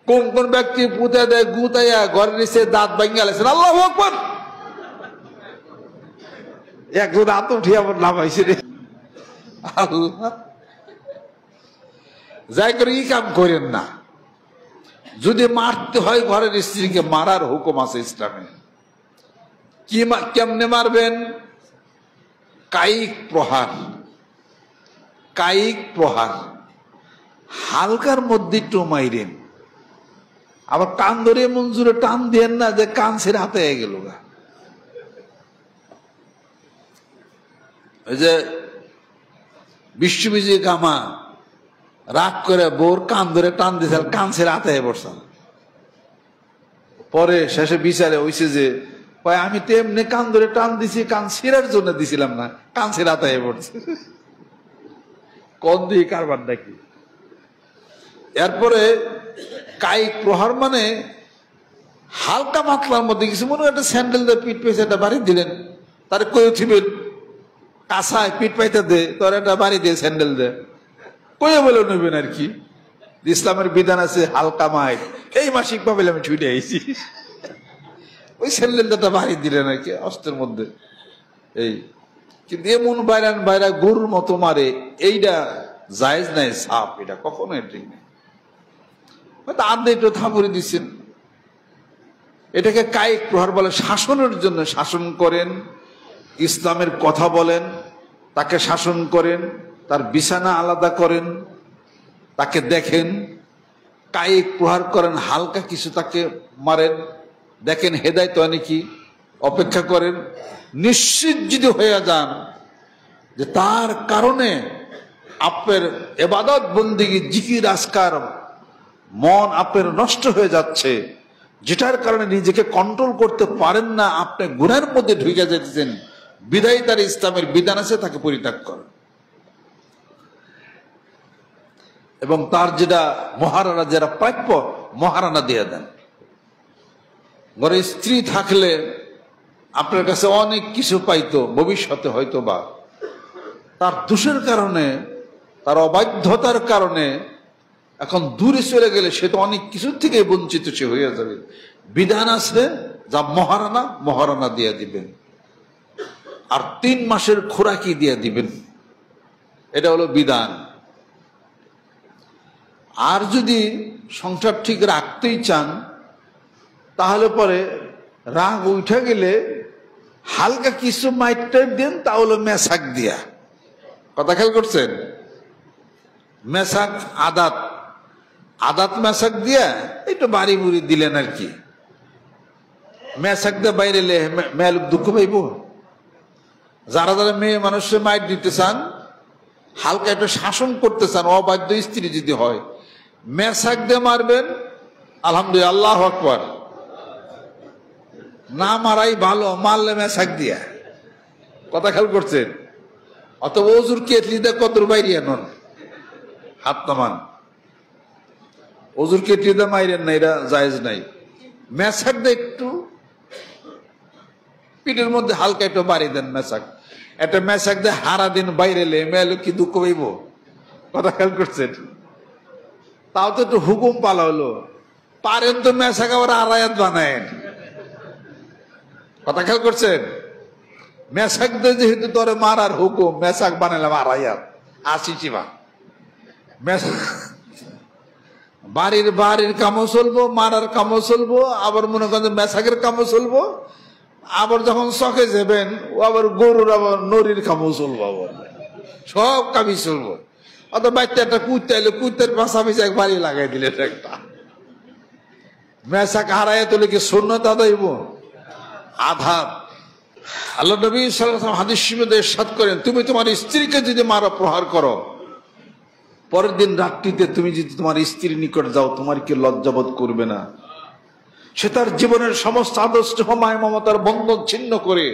কোন কোন ব্যক্তি পুঁতে দেয় গুতাইয়া ঘরের নিচে দাঁত ভাঙিয়া গেছেন, আল্লাহু আকবার। একজন হাত উঠিয়ে আবার নামাইছে রে আল্লাহ। যাই করে এই কাম করেন না। যদি মারতে হয় ঘরের স্ত্রীকে মারার হুকুম আছে ইসলামে। কেমনে মারবেন? কায়িক প্রহার। কায়িক প্রহার হালকার মধ্যে একটু মাইরেন, আবার কান ধরে মঞ্জুরে টান দেন না যে কান ছেড়ে হাতে গেল। ওই যে বিশ্ববিজয়ী গামা রাগ করে বোর কান ধরে টান দিয়েছে, কান ছেড়ে হাতে পড়ছে। পরে শেষে বিচারে হইছে যে আমি তো এমনি কান ধরে টান দিছি, কান ছিঁড়ার জন্য দিছিলাম না, কান ছেড়ে হাতে পড়ছে। কোন দিয়ে কারবার নাকি? এরপরে কায়িক প্রহার মানে হালকা মাতলার মধ্যে কিছু, মনে একটা স্যান্ডেল দিয়ে পিঠ পেয়েছে একটা বাড়ি দিলেন, তার কই উঠিবেন কাঁসায় পিঠ পাইতে দে, তোর একটা বাড়ি দিয়ে স্যান্ডেল দে, কয়ে বলে নেবেন আর কি। ইসলামের বিধান আছে হালকা মাইট, এই মাসিক ভাবে আমি ছুটে আইছি, ওই স্যান্ডেলটা বাড়ি দিলেন আর কি অস্ত্রের মধ্যে। এই কিন্তু এমন বাইরান বাইরা গরুর মতো মারে, এইটা জায়েজ নাই, সাপ, এটা কখনো ঠিক নেই। আধে একটু থাপুরে দিচ্ছেন, এটাকে কায়িক প্রহার বলে। শাসনের জন্য শাসন করেন, ইসলামের কথা বলেন, তাকে শাসন করেন, তার বিছানা আলাদা করেন, তাকে দেখেন, কায়িক প্রহার করেন, হালকা কিছু তাকে মারেন, দেখেন হেদায়েত হয় নাকি, অপেক্ষা করেন। নিশ্চিত যদি হয়ে যান যে তার কারণে আপনার ইবাদত বন্দেগী জিকির আজকার মন আপনার নষ্ট হয়ে যাচ্ছে, যেটার কারণে নিজেকে কন্ট্রোল করতে পারেন না, আপনি গুনাহের মধ্যে ঢুকে যেতেছেন, বিধায় তার ইসলামের বিধান আছে তাকে পরিত্যাগ করেন। এবং তার যেটা মহারানা, যারা প্রাপ্য মহারানা দিয়ে দেন। ঘরে স্ত্রী থাকলে আপনার কাছে অনেক কিছু পাইতো ভবিষ্যতে, হয়তো বা তার দোষের কারণে, তার অবাধ্যতার কারণে এখন দূরে চলে গেলে সে তো অনেক কিছুর থেকে বঞ্চিত সে হয়ে যাবে। বিধান আছে যা মহারানা, মহারানা দিয়ে দিবেন, আর 3 মাসের খোরাকি দিয়ে দিবেন, এটা হলো বিধান। আর যদি সংসার ঠিক রাখতেই চান, তাহলে পরে রাগ উঠে গেলে হালকা কিছু মাইটার দেন, তা হলো মেসাক দিয়া। কথা খেয়াল করছেন? মেসাক আদাত, আদাত মেসাক দিয়া একটু বাড়ি বুড়ি দিলেন আর কি। মেসাক দিয়ে বাইরে মেয়ে লোক দুঃখ পাইব। যারা যারা মেয়ে মানুষের মাইট দিতে চান, হালকা একটু শাসন করতে চান, অবাধ্য স্ত্রী যদি হয়, মেসাক দিয়ে মারবেন, আলহামদুলিল্লাহ, আল্লাহু আকবার। না মারাই ভালো, মারলে মেসাক দিয়া। কথা খেয়াল করছেন? অথবা ওজুর কেটলি দিয়ে কতর বাইরে নন, হাত নামান। ওজুর কেটলি দিয়ে মাইরেন না, এটা জায়েজ নাই। মেসাক দিয়ে একটু পিঠের মধ্যে হালকা একটু বাড়ি দেন মেসাক। একটা মেসাক দিয়ে হারা দিন বাইরে এলে মেয়ে লোক কি দুঃখ পাইব? কথা খেয়াল করছেন? তাও তো একটু হুকুম পালা হলো, পারেন তো মেসাক আবার আড়ায়াত বানায়েন। কথা খেয়াল করছেন? মেসাক দিয়ে যেহেতু তোরে মারার হুকুম, মেসাক বানালাম আড়ায়াত, আসিছি বা বাড়ির বাড়ির কামও চলবো, মারার কামও চলবো, আবার মনে করেন মেসাকের কামও চলবো, আবার যখন চকে যাবেন ও আবার গরুর আবার নরির কামও চলবো, আবার সব কামই চলবো। অত বাচ্চা একটা কুত্তে এলো, কুত্তের পাশাপাশি এক বাড়ি লাগাই দিলেন একটা। মেসাক হারাইয়া তুলে কি সুন্নাত আদাইব? আধাত। আল্লাহ নবী সাল্লাল্লাহু আলাইহি ওয়াসাল্লাম হাদিস শরীফে ইরশাদ করেন, তুমি তোমার স্ত্রীকে যদি মারো, প্রহার করো, পরের দিন রাত্রিতে তুমি যদি তোমার স্ত্রীর নিকট যাও, তোমার কি লজ্জাবোধ করবে না? সে তার জীবনের সমস্ত আদর্শ মায় মমতার বন্ধন ছিন্ন করে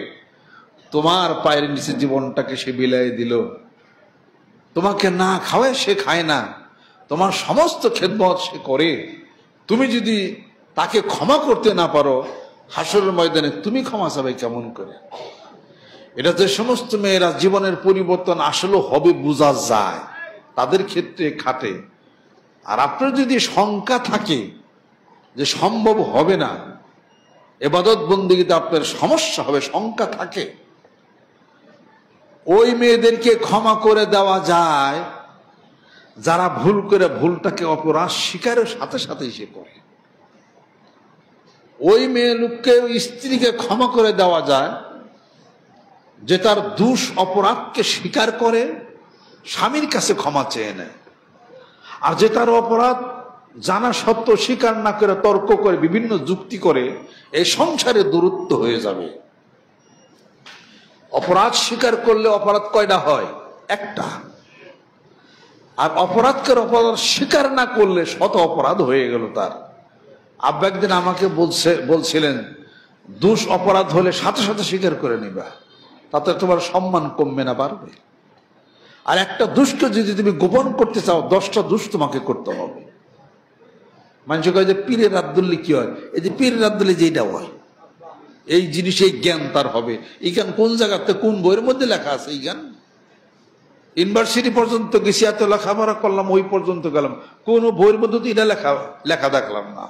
তোমার পায়ের নিচে জীবনটাকে সে বিলাই দিল। তোমাকে না খাওয়ায় সে খায় না, তোমার সমস্ত খেদমত সে করে। তুমি যদি তাকে ক্ষমা করতে না পারো, হাসরের ময়দানে তুমি ক্ষমা চাবে কেমন করে? এটা যে সমস্ত মেয়েরা জীবনের পরিবর্তন আসলে হবে বোঝা যায়, তাদের ক্ষেত্রে খাটে। আর আপনার যদি শঙ্কা থাকে যে সম্ভব হবে না, ইবাদত বন্দেগীতে আপনার সমস্যা হবে, শঙ্কা থাকে, ওই মেয়েদেরকে ক্ষমা করে দেওয়া যায় যারা ভুল করে ভুলটাকে অপরাধ স্বীকারের সাথে সাথে সে করে। ওই মেয়ে লোককে, স্ত্রীকে ক্ষমা করে দেওয়া যায় যে তার দোষ অপরাধকে স্বীকার করে স্বামীর কাছে ক্ষমা চেয়ে নেয়। আর যে তার অপরাধ জানা সত্ত্বেও স্বীকার না করে তর্ক করে বিভিন্ন যুক্তি করে, এই সংসারে দূরত্ব হয়ে যাবে। অপরাধ স্বীকার করলে অপরাধ কয়টা হয়? একটা। আর অপরাধকে অপরাধ স্বীকার না করলে শত অপরাধ হয়ে গেল তার। আব্বা একদিন আমাকে বলছিলেন, দোষ অপরাধ হলে সাথে সাথে স্বীকার করে নিবা, তাতে তোমার সম্মান কমবে না, বাড়বে। আর একটা দোষকে যদি তুমি গোপন করতে চাও, 10টা দোষ তোমাকে করতে হবে। মানুষ কয় যে পীরের রাত ধরলে কি হয়? এই যে পীরের রাত ধরলে যেটা হয়, এই জিনিস, এই জ্ঞান তার হবে। এই জ্ঞান কোন জায়গাতে, কোন বইয়ের মধ্যে লেখা আছে? এই জ্ঞান ইউনিভার্সিটি পর্যন্ত গেছি, এত লেখাপড়া করলাম, ওই পর্যন্ত গেলাম, কোন বইয়ের মধ্যে তো এটা লেখা দেখলাম না।